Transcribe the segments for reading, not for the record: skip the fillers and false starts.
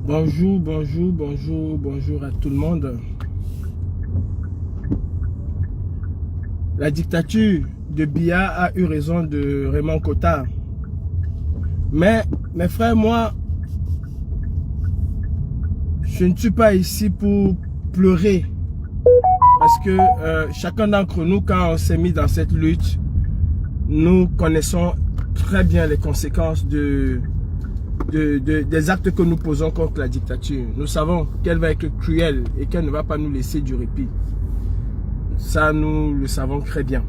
Bonjour, bonjour, bonjour, bonjour à tout le monde. La dictature de Biya a eu raison de Raymond Kotta. Mais, mes frères, moi, je ne suis pas ici pour pleurer. Parce que chacun d'entre nous, quand on s'est mis dans cette lutte, nous connaissons très bien les conséquences des actes que nous posons contre la dictature. Nous savons qu'elle va être cruelle et qu'elle ne va pas nous laisser du répit. Ça, nous le savons très bien.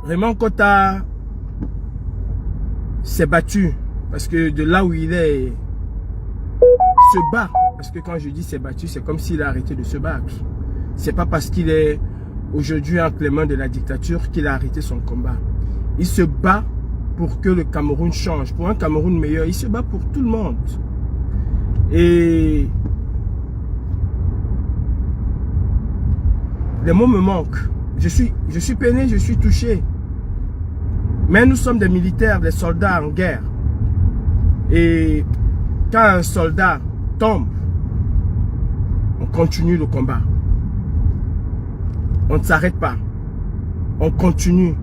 Raymond Kotta s'est battu parce que de là où il est, il se bat. Parce que quand je dis s'est battu, c'est comme s'il a arrêté de se battre. C'est pas parce qu'il est aujourd'hui entre les mains de la dictature qu'il a arrêté son combat. Il se bat pour que le Cameroun change, pour un Cameroun meilleur. Il se bat pour tout le monde. Et les mots me manquent. Je suis peiné, je suis touché. Mais nous sommes des militaires, des soldats en guerre. Et quand un soldat tombe, on continue le combat. On ne s'arrête pas. On continue.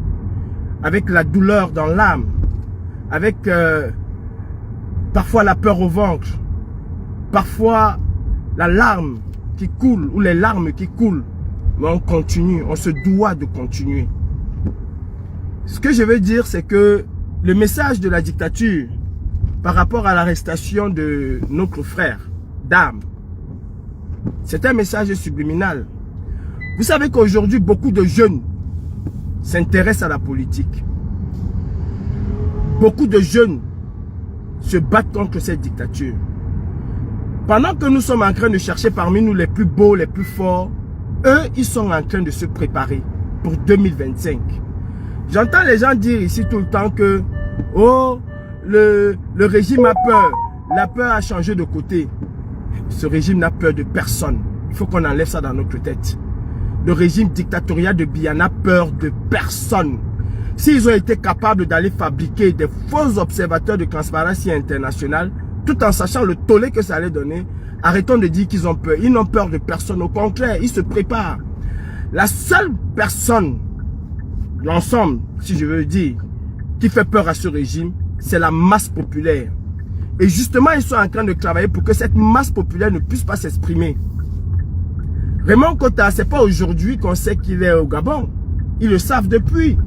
Avec la douleur dans l'âme. Avec parfois la peur au ventre. Parfois la larme qui coule ou les larmes qui coulent. Mais on continue. On se doit de continuer. Ce que je veux dire, c'est que le message de la dictature par rapport à l'arrestation de notre frère, Dame, c'est un message subliminal. Vous savez qu'aujourd'hui, beaucoup de jeunes s'intéressent à la politique. Beaucoup de jeunes se battent contre cette dictature. Pendant que nous sommes en train de chercher parmi nous les plus beaux, les plus forts, eux, ils sont en train de se préparer pour 2025. J'entends les gens dire ici tout le temps que oh, le régime a peur. La peur a changé de côté. Ce régime n'a peur de personne. Il faut qu'on enlève ça dans notre tête. Le régime dictatorial de Biya n'a peur de personne. S'ils ont été capables d'aller fabriquer des faux observateurs de Transparency International, tout en sachant le tollé que ça allait donner, arrêtons de dire qu'ils ont peur. Ils n'ont peur de personne. Au contraire, ils se préparent. La seule personne, l'ensemble, si je veux dire, qui fait peur à ce régime, c'est la masse populaire. Et justement, ils sont en train de travailler pour que cette masse populaire ne puisse pas s'exprimer. Raymond Kotta, c'est pas aujourd'hui qu'on sait qu'il est au Gabon. Ils le savent depuis.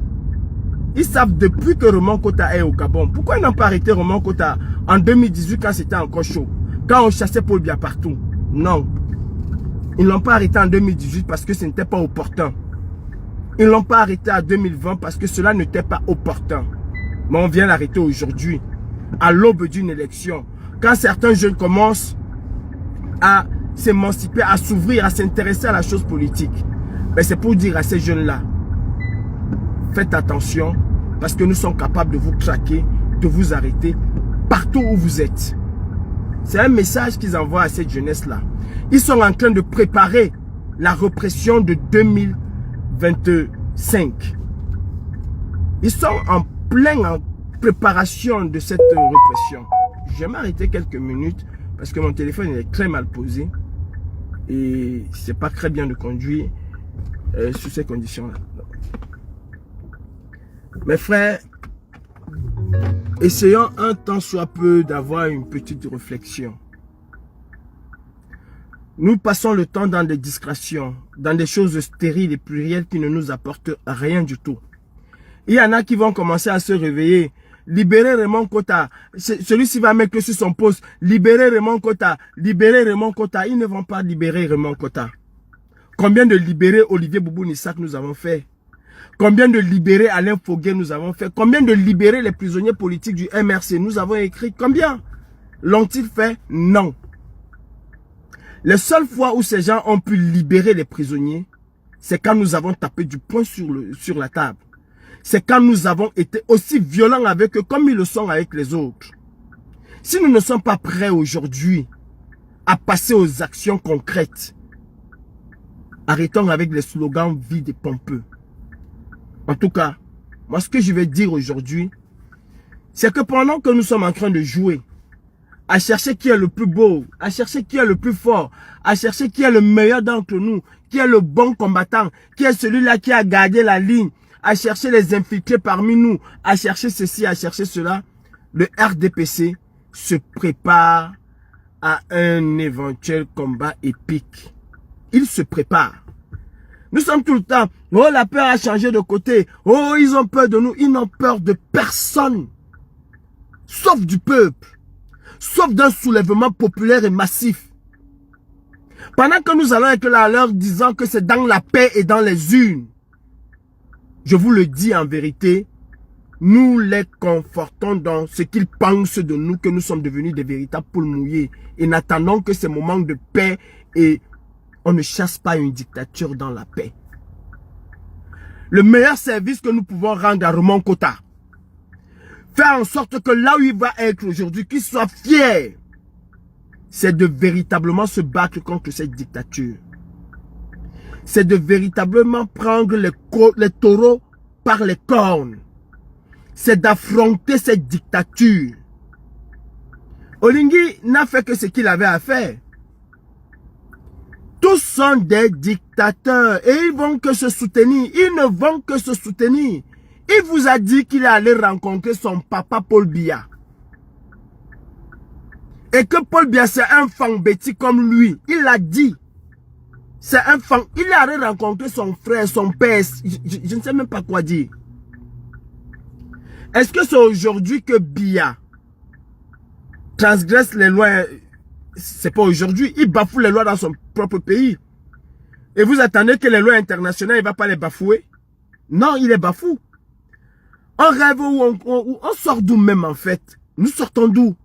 Ils savent depuis que Raymond Kotta est au Gabon. Pourquoi ils n'ont pas arrêté Raymond Kotta en 2018 quand c'était encore chaud? Quand on chassait Paul Biya partout? Non. Ils ne l'ont pas arrêté en 2018 parce que ce n'était pas opportun. Ils ne l'ont pas arrêté en 2020 parce que cela n'était pas opportun. Mais on vient l'arrêter aujourd'hui, à l'aube d'une élection. Quand certains jeunes commencent à s'émanciper, à s'ouvrir, à s'intéresser à la chose politique, ben c'est pour dire à ces jeunes-là, faites attention parce que nous sommes capables de vous traquer, de vous arrêter partout où vous êtes. C'est un message qu'ils envoient à cette jeunesse-là. Ils sont en train de préparer la répression de 2025. Ils sont en pleine préparation de cette répression. Je vais m'arrêter quelques minutes parce que mon téléphone est très mal posé et c'est pas très bien de conduire sous ces conditions-là. Mes frères, essayons un temps soit peu d'avoir une petite réflexion. Nous passons le temps dans des distractions, dans des choses stériles et plurielles qui ne nous apportent rien du tout. Il y en a qui vont commencer à se réveiller. Libérer Raymond Kotta. Celui-ci va mettre sur son poste. Libérer Raymond Kotta. Libérer Raymond Kotta. Ils ne vont pas libérer Raymond Kotta. Combien de libérer Olivier Boubou-Nissak nous avons fait? Combien de libérer Alain Foguet nous avons fait? Combien de libérer les prisonniers politiques du MRC nous avons écrit? Combien? L'ont-ils fait? Non. Les seules fois où ces gens ont pu libérer les prisonniers, c'est quand nous avons tapé du poing sur la table. C'est quand nous avons été aussi violents avec eux comme ils le sont avec les autres. Si nous ne sommes pas prêts aujourd'hui à passer aux actions concrètes, arrêtons avec les slogans vides et pompeux. En tout cas, moi ce que je vais dire aujourd'hui, c'est que pendant que nous sommes en train de jouer à chercher qui est le plus beau, à chercher qui est le plus fort, à chercher qui est le meilleur d'entre nous, qui est le bon combattant, qui est celui-là qui a gardé la ligne, à chercher les infiltrés parmi nous, à chercher ceci, à chercher cela, le RDPC se prépare à un éventuel combat épique. Il se prépare. Nous sommes tout le temps, oh la peur a changé de côté, oh ils ont peur de nous, ils n'ont peur de personne, sauf du peuple, sauf d'un soulèvement populaire et massif. Pendant que nous allons être là à leur disant que c'est dans la paix et dans les urnes, je vous le dis en vérité, nous les confortons dans ce qu'ils pensent de nous, que nous sommes devenus des véritables poules mouillées. Et n'attendons que ces moments de paix et on ne chasse pas une dictature dans la paix. Le meilleur service que nous pouvons rendre à Raymond Kota, faire en sorte que là où il va être aujourd'hui, qu'il soit fier, c'est de véritablement se battre contre cette dictature. C'est de véritablement prendre les taureaux par les cornes. C'est d'affronter cette dictature. Olingi n'a fait que ce qu'il avait à faire. Tous sont des dictateurs et ils vont que se soutenir. Ils ne vont que se soutenir. Il vous a dit qu'il est allé rencontrer son papa Paul Biya. Et que Paul Biya c'est un fangbeti comme lui. Il l'a dit. C'est un fan. Il est allé rencontrer son frère, son père. Je ne sais même pas quoi dire. Est-ce que c'est aujourd'hui que Biya transgresse les lois? C'est pas aujourd'hui. Il bafoue les lois dans son propre pays. Et vous attendez que les lois internationales, il ne va pas les bafouer? Non, il les bafoue. On rêve où on sort d'où même en fait? Nous sortons d'où?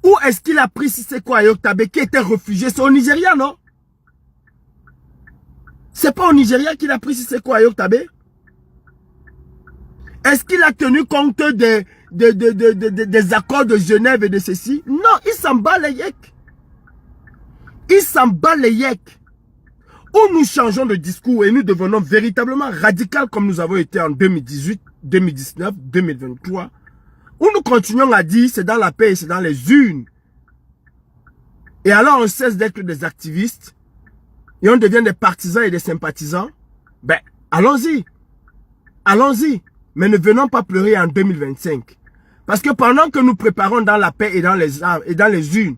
Où est-ce qu'il a pris Siseko Ayoktabe qui était réfugié? C'est au Nigeria, non? C'est pas au Nigeria qu'il a pris Siseko Ayoktabe? Est-ce qu'il a tenu compte des accords de Genève et de ceci? Non, il s'en bat les yeux. Il s'en bat les yeux. Où nous changeons de discours et nous devenons véritablement radicaux comme nous avons été en 2018, 2019, 2023. Où nous continuons à dire c'est dans la paix et c'est dans les urnes. Et alors on cesse d'être des activistes et on devient des partisans et des sympathisants. Ben, allons-y. Allons-y. Mais ne venons pas pleurer en 2025. Parce que pendant que nous préparons dans la paix et dans les armes et dans les urnes,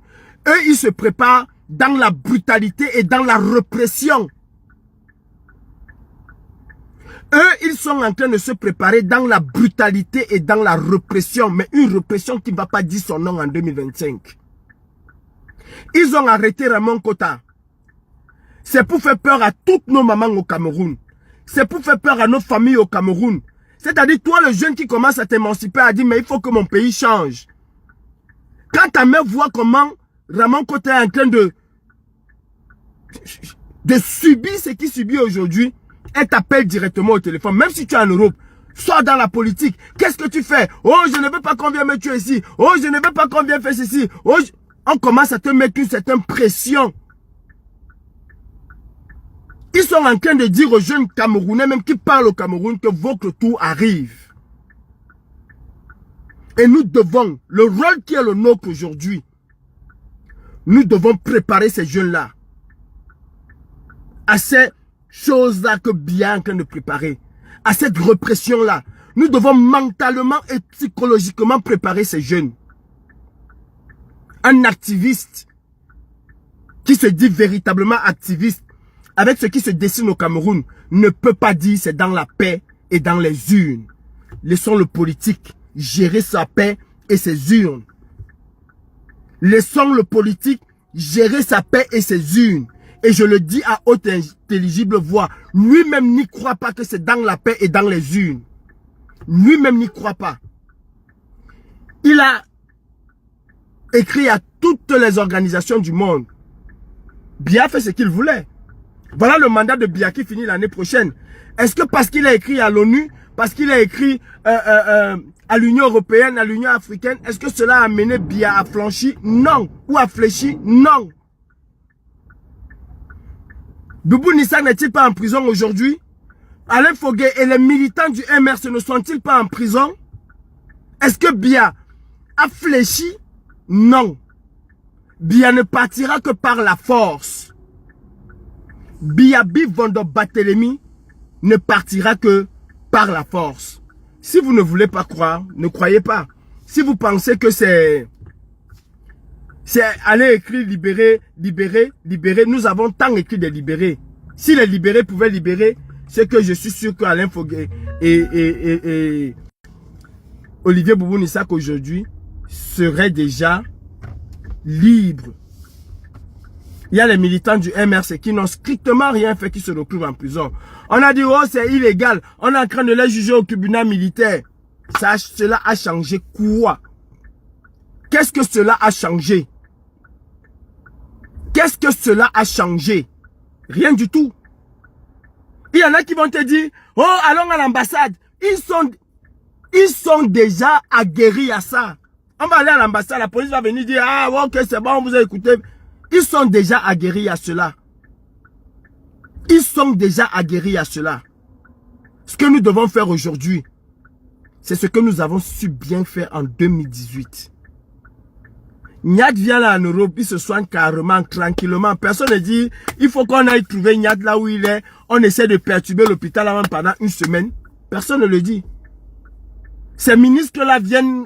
eux, ils se préparent dans la brutalité et dans la répression. Eux, ils sont en train de se préparer dans la brutalité et dans la répression. Mais une répression qui ne va pas dire son nom en 2025. Ils ont arrêté Raymond Kota. C'est pour faire peur à toutes nos mamans au Cameroun. C'est pour faire peur à nos familles au Cameroun. C'est-à-dire, toi, le jeune qui commence à t'émanciper, a dit, mais il faut que mon pays change. Quand ta mère voit comment Raymond Kota est en train de subir ce qu'il subit aujourd'hui, elle t'appelle directement au téléphone. Même si tu es en Europe, sors dans la politique. Qu'est-ce que tu fais? Oh, je ne veux pas qu'on vienne me tuer ici. Oh, je ne veux pas qu'on vienne faire ceci. Oh, on commence à te mettre une certaine pression. Ils sont en train de dire aux jeunes Camerounais, même qui parlent au Cameroun, que votre tour arrive. Et nous devons, le rôle qui est le nôtre aujourd'hui, nous devons préparer ces jeunes-là à ces choses-là que Biya est en train de préparer, à cette répression-là. Nous devons mentalement et psychologiquement préparer ces jeunes. Un activiste qui se dit véritablement activiste, avec ce qui se dessine au Cameroun, ne peut pas dire c'est dans la paix et dans les urnes. Laissons le politique gérer sa paix et ses urnes. Laissons le politique gérer sa paix et ses urnes. Et je le dis à haute intelligible voix, lui-même n'y croit pas que c'est dans la paix et dans les urnes. Lui-même n'y croit pas. Il a écrit à toutes les organisations du monde. Biya fait ce qu'il voulait. Voilà le mandat de Biya qui finit l'année prochaine. Est-ce que parce qu'il a écrit à l'ONU, parce qu'il a écrit à l'Union européenne, à l'Union africaine, est-ce que cela a amené Biya à flanchir? Non. Ou à fléchir? Non. Boubou Nissa n'est-il pas en prison aujourd'hui? Alain Fogué et les militants du MRC ne sont-ils pas en prison? Est-ce que Biya a fléchi? Non. Biya ne partira que par la force. Biya Bivanda Barthélemy ne partira que par la force. Si vous ne voulez pas croire, ne croyez pas. Si vous pensez que c'est aller écrire libérer, libérer, libérer, nous avons tant écrit de libérer. Si les libérés pouvaient libérer, c'est que je suis sûr qu'Alain Fogué et Olivier Boubou-Nissak aujourd'hui seraient déjà libres. Il y a les militants du MRC qui n'ont strictement rien fait, qui se retrouvent en prison. On a dit, oh, c'est illégal. On est en train de les juger au tribunal militaire. Cela a changé quoi? Qu'est-ce que cela a changé? Qu'est-ce que cela a changé? Rien du tout. Il y en a qui vont te dire, oh, allons à l'ambassade. Ils sont déjà aguerris à ça. On va aller à l'ambassade, la police va venir dire, ah, ok, c'est bon, vous avez écouté. Ils sont déjà aguerris à cela. Ils sont déjà aguerris à cela. Ce que nous devons faire aujourd'hui, c'est ce que nous avons su bien faire en 2018. Nyad vient là en Europe, il se soigne carrément, tranquillement. Personne ne dit, il faut qu'on aille trouver Nyad là où il est. On essaie de perturber l'hôpital avant pendant une semaine. Personne ne le dit. Ces ministres-là viennent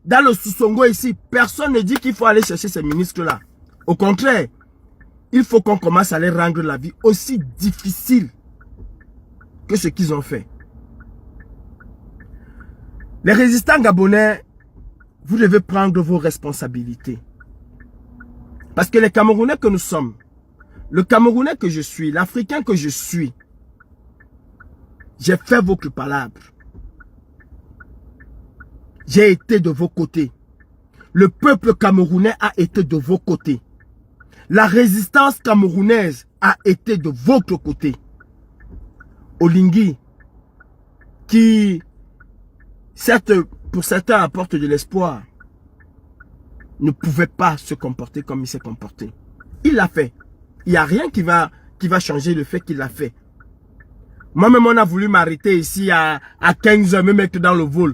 dans le Soussongo ici. Personne ne dit qu'il faut aller chercher ces ministres-là. Au contraire, il faut qu'on commence à les rendre la vie aussi difficile que ce qu'ils ont fait. Les résistants gabonais, vous devez prendre vos responsabilités. Parce que les Camerounais que nous sommes, le Camerounais que je suis, l'Africain que je suis, j'ai fait votre palabre. J'ai été de vos côtés. Le peuple camerounais a été de vos côtés. La résistance camerounaise a été de votre côté. Olingi, qui, certes, pour certains apporte de l'espoir, ne pouvait pas se comporter comme il s'est comporté. Il l'a fait. Il n'y a rien qui va changer le fait qu'il l'a fait. Moi-même, on a voulu m'arrêter ici à 15 h, me mettre dans le vol.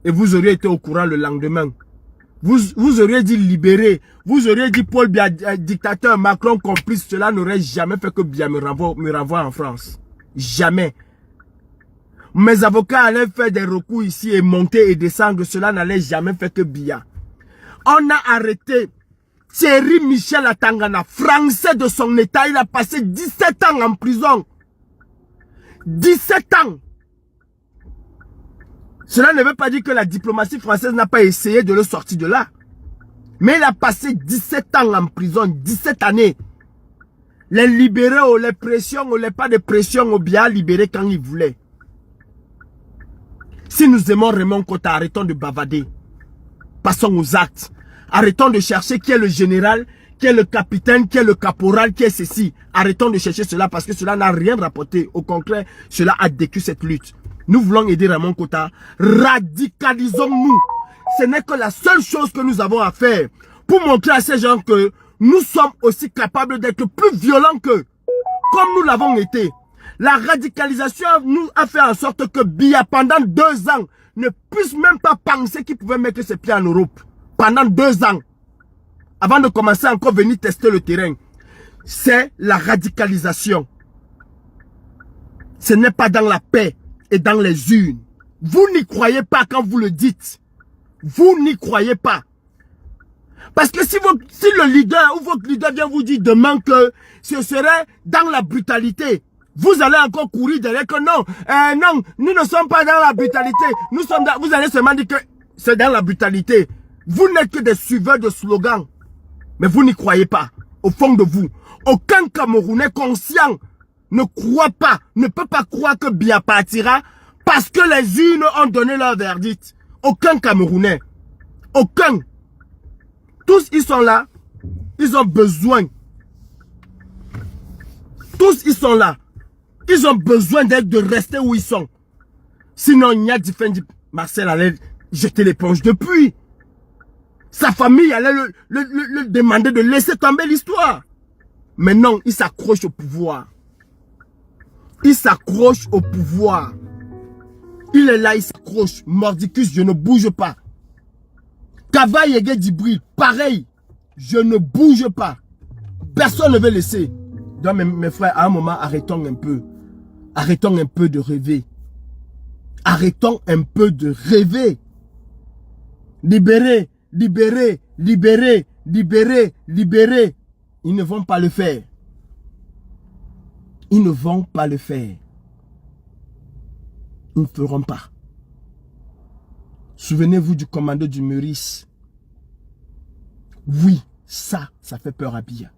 Et vous auriez été au courant le lendemain. Vous auriez dit libérer. Vous auriez dit Paul Biya, dictateur, Macron complice. Cela n'aurait jamais fait que Biya me renvoie en France. Jamais. Mes avocats allaient faire des recours ici et monter et descendre. Cela n'allait jamais faire que Biya. On a arrêté Thierry Michel Atangana, français de son état. Il a passé 17 ans en prison. 17 ans. Cela ne veut pas dire que la diplomatie française n'a pas essayé de le sortir de là. Mais il a passé 17 ans en prison, 17 années. Les libérés ou les pressions ou les pas de pression ou bien libérés quand ils voulaient. Si nous aimons Raymond Kota, arrêtons de bavader. Passons aux actes. Arrêtons de chercher qui est le général, qui est le capitaine, qui est le caporal, qui est ceci. Arrêtons de chercher cela parce que cela n'a rien rapporté. Au contraire, cela a décu cette lutte. Nous voulons aider Raymond Kota. Radicalisons-nous. Ce n'est que la seule chose que nous avons à faire pour montrer à ces gens que nous sommes aussi capables d'être plus violents qu'eux. Comme nous l'avons été. La radicalisation nous a fait en sorte que Biya, pendant 2 ans, ne puisse même pas penser qu'il pouvait mettre ses pieds en Europe. Pendant 2 ans. Avant de commencer encore venir tester le terrain. C'est la radicalisation. Ce n'est pas dans la paix et dans les urnes. Vous n'y croyez pas quand vous le dites. Vous n'y croyez pas. Parce que si le leader ou votre leader vient vous dire demain que ce serait dans la brutalité, vous allez encore courir derrière que non, non, nous ne sommes pas dans la brutalité. Nous sommes dans, vous allez seulement dire que c'est dans la brutalité. Vous n'êtes que des suiveurs de slogans. Mais vous n'y croyez pas. Au fond de vous. Aucun Camerounais conscient ne croit pas, ne peut pas croire que Biya partira parce que les urnes ont donné leur verdict. Aucun Camerounais. Aucun. Tous ils sont là. Ils ont besoin. Tous ils sont là. Ils ont besoin de rester où ils sont. Sinon, Nyadi Fendi Marcel allait jeter l'éponge depuis. Sa famille allait le demander de laisser tomber l'histoire. Mais non, il s'accroche au pouvoir. Il s'accroche au pouvoir. Il est là, il s'accroche. Mordicus, je ne bouge pas. Kava Yege Djibril, pareil. Je ne bouge pas. Personne ne veut laisser. Donc mes frères, à un moment, arrêtons un peu. Arrêtons un peu de rêver. Arrêtons un peu de rêver. Libérez, libérez, libérez, libérez, libérez. Ils ne vont pas le faire. Ils ne vont pas le faire. Ils ne feront pas. Souvenez-vous du commando du Meurice. Oui, ça fait peur à Biya.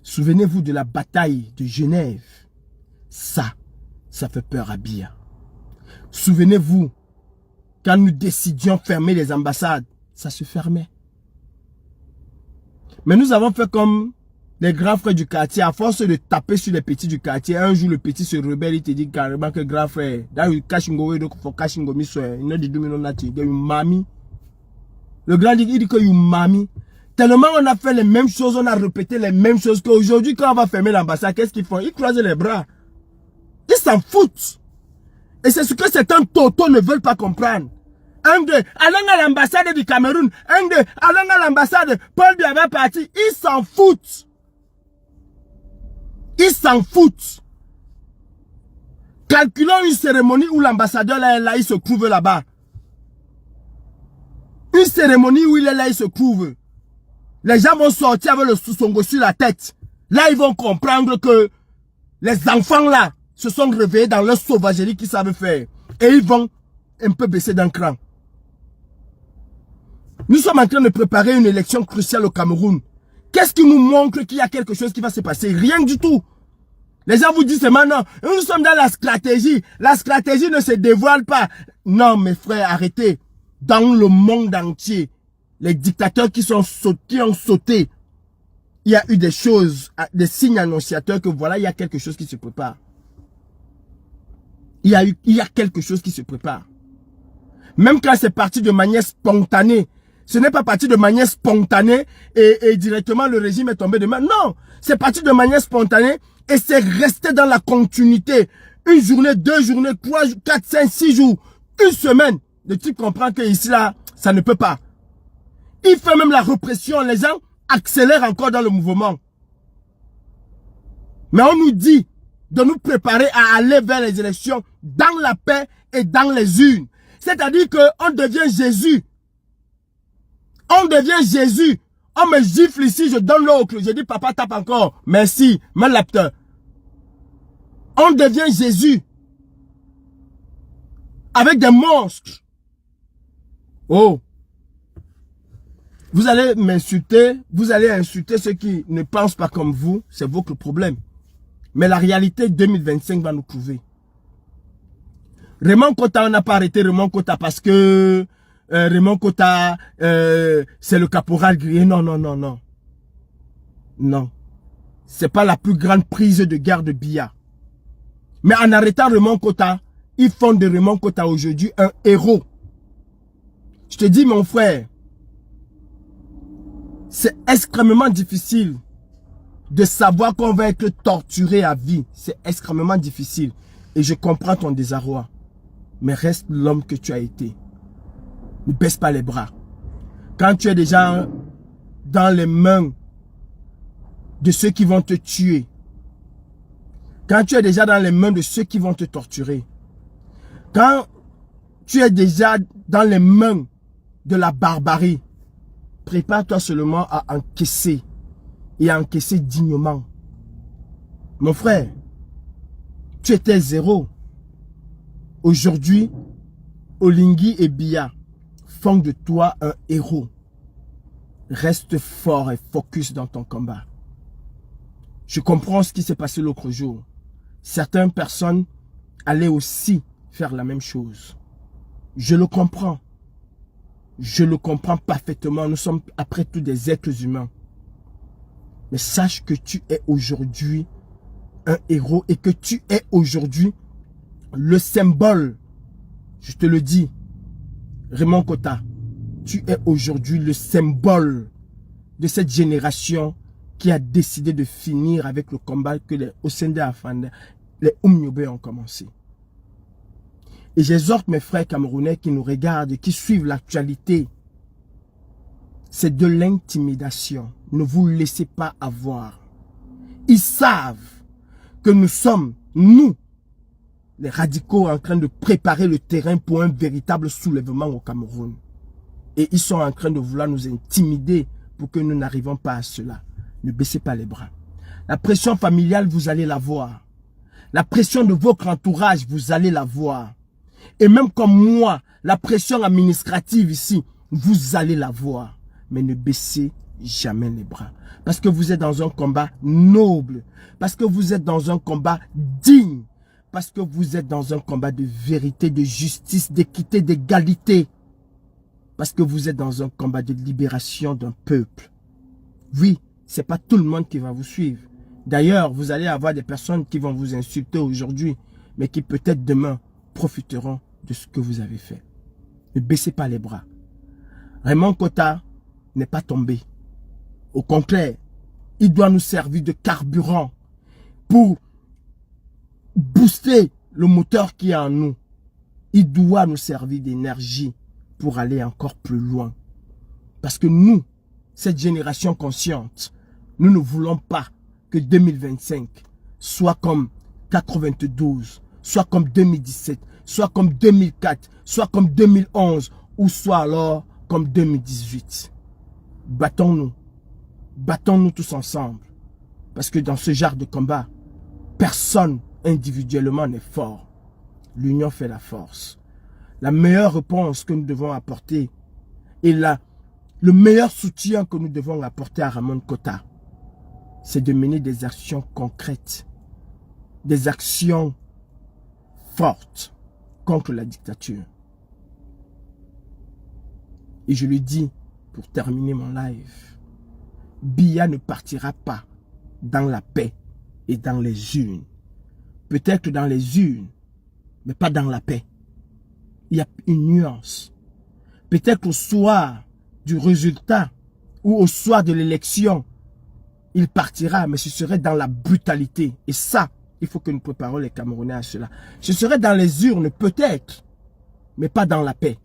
Souvenez-vous de la bataille de Genève. Ça fait peur à Biya. Souvenez-vous, quand nous décidions fermer les ambassades, ça se fermait. Mais nous avons fait comme les grands frères du quartier, à force de taper sur les petits du quartier. Un jour, le petit se rebelle, il te dit carrément que grand frère, le grand dit, il dit que mami. Tellement on a fait les mêmes choses, on a répété les mêmes choses qu'aujourd'hui, quand on va fermer l'ambassade, qu'est-ce qu'ils font? Ils croisent les bras. Ils s'en foutent. Et c'est ce que certains totos ne veulent pas comprendre. Un de, allons à l'ambassade du Cameroun. Un de, allons à l'ambassade, Paul Biya va partir. Ils s'en foutent. Ils s'en foutent. Calculons une cérémonie où l'ambassadeur là, il se trouve là-bas. Une cérémonie où il est là, il se trouve. Les gens vont sortir avec le Songo sur la tête. Là, ils vont comprendre que les enfants là se sont réveillés dans leur sauvagerie qu'ils savent faire. Et ils vont un peu baisser d'un cran. Nous sommes en train de préparer une élection cruciale au Cameroun. Qu'est-ce qui nous montre qu'il y a quelque chose qui va se passer? Rien du tout. Les gens vous disent seulement non, nous sommes dans la stratégie. La stratégie ne se dévoile pas. Non, mes frères, arrêtez. Dans le monde entier, les dictateurs qui ont sauté, il y a eu des choses, des signes annonciateurs que voilà, il y a quelque chose qui se prépare. Il y a quelque chose qui se prépare. Même quand c'est parti de manière spontanée, ce n'est pas parti de manière spontanée et directement le régime est tombé de main. Non, c'est parti de manière spontanée et c'est resté dans la continuité. Une journée, 2 journées, 3, 4, 5, 6 jours, une semaine. Le type comprend que ici là, ça ne peut pas. Il fait même la répression, les gens accélèrent encore dans le mouvement. Mais on nous dit de nous préparer à aller vers les élections dans la paix et dans les urnes. C'est-à-dire qu'on devient Jésus. On devient Jésus. On me gifle ici, je donne l'autre. Je dis papa tape encore. Merci, malapteur. On devient Jésus. Avec des monstres. Oh. Vous allez m'insulter. Vous allez insulter ceux qui ne pensent pas comme vous. C'est votre problème. Mais la réalité 2025 va nous prouver. Raymond Kota, on n'a pas arrêté Raymond Kota parce que Raymond Kota, c'est le caporal grillé. Non, non, non, non. Non. C'est pas la plus grande prise de guerre de Biya. Mais en arrêtant Raymond Kota, ils font de Raymond Kota aujourd'hui un héros. Je te dis, mon frère, c'est extrêmement difficile de savoir qu'on va être torturé à vie. C'est extrêmement difficile. Et je comprends ton désarroi. Mais reste l'homme que tu as été. Ne baisse pas les bras. Quand tu es déjà dans les mains de ceux qui vont te tuer, quand tu es déjà dans les mains de ceux qui vont te torturer, quand tu es déjà dans les mains de la barbarie, prépare-toi seulement à encaisser et à encaisser dignement. Mon frère, tu étais zéro. Aujourd'hui, Olingi et Biya font de toi un héros. Reste fort et focus dans ton combat. Je comprends ce qui s'est passé l'autre jour. Certaines personnes allaient aussi faire la même chose. Je le comprends. Je le comprends parfaitement. Nous sommes après tout des êtres humains. Mais sache que tu es aujourd'hui un héros et que tu es aujourd'hui le symbole. Je te le dis, Raymond Kota, tu es aujourd'hui le symbole de cette génération qui a décidé de finir avec le combat que les Osende Afanda, les Oumniobe ont commencé. Et j'exhorte mes frères camerounais qui nous regardent et qui suivent l'actualité. c'est de l'intimidation. Ne vous laissez pas avoir. Ils savent que nous sommes, nous, les radicaux, en train de préparer le terrain pour un véritable soulèvement au Cameroun. Et ils sont en train de vouloir nous intimider pour que nous n'arrivons pas à cela. Ne baissez pas les bras. La pression familiale, vous allez la voir. La pression de votre entourage, vous allez la voir. Et même comme moi, la pression administrative ici, vous allez la voir. Mais ne baissez jamais les bras. Parce que vous êtes dans un combat noble. Parce que vous êtes dans un combat digne. Parce que vous êtes dans un combat de vérité, de justice, d'équité, d'égalité. Parce que vous êtes dans un combat de libération d'un peuple. Oui, c'est pas tout le monde qui va vous suivre. D'ailleurs, vous allez avoir des personnes qui vont vous insulter aujourd'hui, mais qui peut-être demain profiteront de ce que vous avez fait. Ne baissez pas les bras. Raymond Kotta n'est pas tombé. Au contraire, il doit nous servir de carburant pour booster le moteur qui est en nous. Il doit nous servir d'énergie pour aller encore plus loin. Parce que nous, cette génération consciente, nous ne voulons pas que 2025 soit comme 92, soit comme 2017, soit comme 2004, soit comme 2011, ou soit alors comme 2018. Battons-nous. Battons-nous tous ensemble. Parce que dans ce genre de combat, personne individuellement n'est fort. L'union fait la force. La meilleure réponse que nous devons apporter et le meilleur soutien que nous devons apporter à Raymond Kotta, c'est de mener des actions concrètes, des actions fortes contre la dictature. Et je le dis pour terminer mon live, Biya ne partira pas dans la paix et dans les urnes. Peut-être dans les urnes, mais pas dans la paix. Il y a une nuance. Peut-être au soir du résultat ou au soir de l'élection, il partira, mais ce serait dans la brutalité. Et ça, il faut que nous préparions les Camerounais à cela. Ce serait dans les urnes, peut-être, mais pas dans la paix.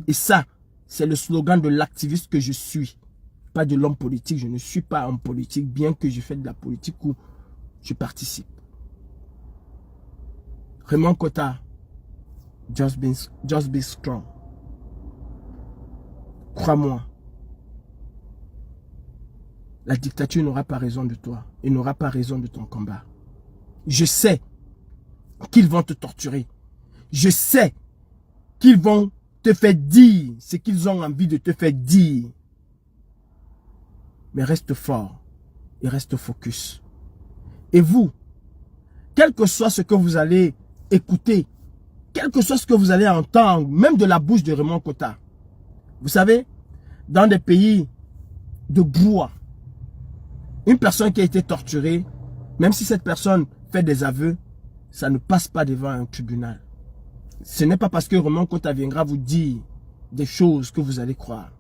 Et ça, c'est le slogan de l'activiste que je suis. Pas de l'homme politique. Je ne suis pas homme politique, bien que je fais de la politique où je participe. Raymond Kotta, just be strong. Crois-moi. La dictature n'aura pas raison de toi et n'aura pas raison de ton combat. Je sais qu'ils vont te torturer. Je sais qu'ils vont te faire dire ce qu'ils ont envie de te faire dire. Mais reste fort et reste focus. Et vous, quel que soit ce que vous allez écouter, quel que soit ce que vous allez entendre, même de la bouche de Raymond Kotta, vous savez, dans des pays de brouhaha, une personne qui a été torturée, même si cette personne fait des aveux, ça ne passe pas devant un tribunal. Ce n'est pas parce que Raymond Kotta viendra vous dire des choses que vous allez croire.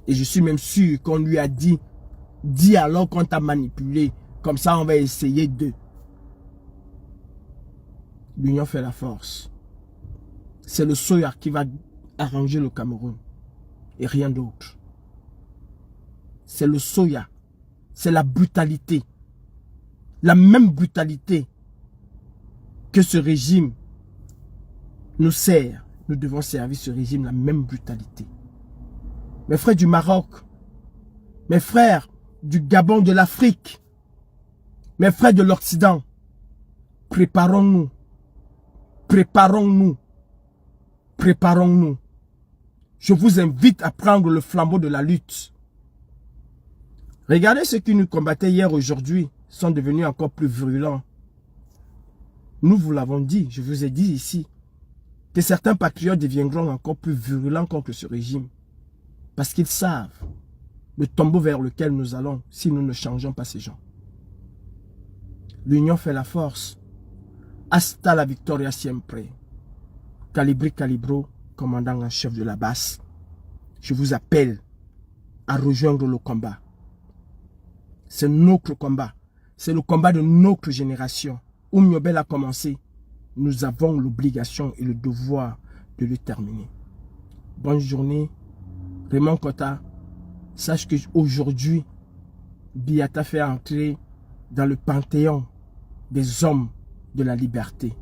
Et je suis même sûr qu'on lui a dit, dis alors qu'on t'a manipulé, comme ça on va essayer de. L'union fait la force. C'est le soya qui va arranger le Cameroun et rien d'autre. C'est le soya. C'est la brutalité. La même brutalité que ce régime nous sert. Nous devons servir ce régime la même brutalité. Mes frères du Maroc, mes frères du Gabon, de l'Afrique, mes frères de l'Occident, préparons-nous. Préparons-nous. Préparons-nous. Je vous invite à prendre le flambeau de la lutte. Regardez ceux qui nous combattaient hier, aujourd'hui, sont devenus encore plus virulents. Nous vous l'avons dit, je vous ai dit ici, que certains patriotes deviendront encore plus virulents contre ce régime. Parce qu'ils savent le tombeau vers lequel nous allons si nous ne changeons pas ces gens. L'union fait la force. Hasta la victoria siempre. Calibri Calibro, commandant en chef de la basse. Je vous appelle à rejoindre le combat. C'est notre combat. C'est le combat de notre génération. Où Miobel a commencé. Nous avons l'obligation et le devoir de le terminer. Bonne journée. Raymond Kota, sache qu'aujourd'hui, Biya t'a fait entrer dans le panthéon des hommes de la liberté.